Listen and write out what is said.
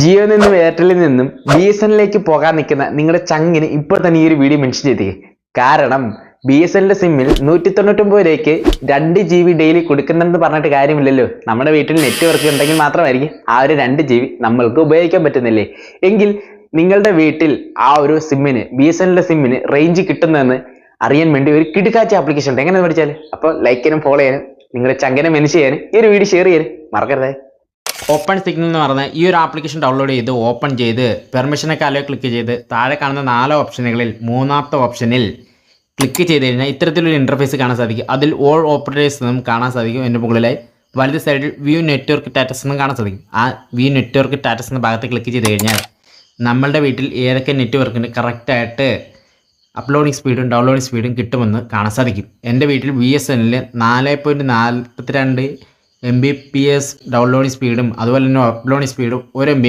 ജിയോയിൽ നിന്നും എയർടെല്ലിൽ നിന്നും BSNL പോകാൻ നിൽക്കുന്ന നിങ്ങളുടെ ചങ്ങിന് ഇപ്പോൾ തന്നെ ഈ ഒരു വീഡിയോ മെൻഷൻ ചെയ്തേ. കാരണം BSNL സിമ്മിൽ 199 രൂപയ്ക്ക് 2 GB ഡെയിലി കൊടുക്കുന്നുണ്ടെന്ന് പറഞ്ഞിട്ട് കാര്യമില്ലല്ലോ. നമ്മുടെ വീട്ടിൽ നെറ്റ്വർക്ക് ഉണ്ടെങ്കിൽ മാത്രമായിരിക്കും ആ ഒരു 2 GB നമ്മൾക്ക് ഉപയോഗിക്കാൻ പറ്റുന്നില്ലേ. എങ്കിൽ നിങ്ങളുടെ വീട്ടിൽ ആ ഒരു സിമ്മിന് BSNL സിമ്മിന് റേഞ്ച് കിട്ടുന്നതെന്ന് അറിയാൻ വേണ്ടി ഒരു കിടുക്കാച്ച ആപ്ലിക്കേഷൻ ഉണ്ട്. എങ്ങനെ പഠിച്ചാൽ അപ്പോൾ ലൈക്ക് ചെയ്യാനും ഫോളോ ചെയ്യാനും നിങ്ങളുടെ ചങ്ങനെ മെൻഷൻ ചെയ്യാനും ഈ ഒരു വീഡിയോ ഷെയർ ചെയ്യാനും മറക്കരുത്. ഓപ്പൺ സിഗ്നൽ എന്ന് പറഞ്ഞ ഈ ഒരു ആപ്ലിക്കേഷൻ ഡൗൺലോഡ് ചെയ്ത് ഓപ്പൺ ചെയ്ത് പെർമിഷനൊക്കെ അലോ ക്ലിക്ക് ചെയ്ത് താഴെ കാണുന്ന 4 ഓപ്ഷനുകളിൽ മൂന്നാമത്തെ ഓപ്ഷനിൽ ക്ലിക്ക് ചെയ്ത് കഴിഞ്ഞാൽ ഇത്തരത്തിലൊരു ഇൻ്റർഫേസ് കാണാൻ സാധിക്കും. അതിൽ ഓൾ ഓപ്പറേറ്റേഴ്സ് എന്നും കാണാൻ സാധിക്കും. എൻ്റെ മുകളിലായി വലത് സൈഡിൽ വ്യൂ നെറ്റ്വർക്ക് സ്റ്റാറ്റസ് എന്നും കാണാൻ സാധിക്കും. ആ വ്യൂ നെറ്റ്വർക്ക് സ്റ്റാറ്റസ് എന്ന ഭാഗത്ത് ക്ലിക്ക് ചെയ്ത് കഴിഞ്ഞാൽ നമ്മളുടെ വീട്ടിൽ ഏതൊക്കെ നെറ്റ്വർക്കിന് കറക്റ്റായിട്ട് അപ്ലോഡിങ് സ്പീഡും ഡൗൺലോഡിങ് സ്പീഡും കിട്ടുമെന്ന് കാണാൻ സാധിക്കും. എൻ്റെ വീട്ടിൽ BSNL 4.42 Mbps ഡൗൺലോഡിങ് സ്പീഡും അതുപോലെ തന്നെ അപ്ലോഡിങ് സ്പീഡും 1 MB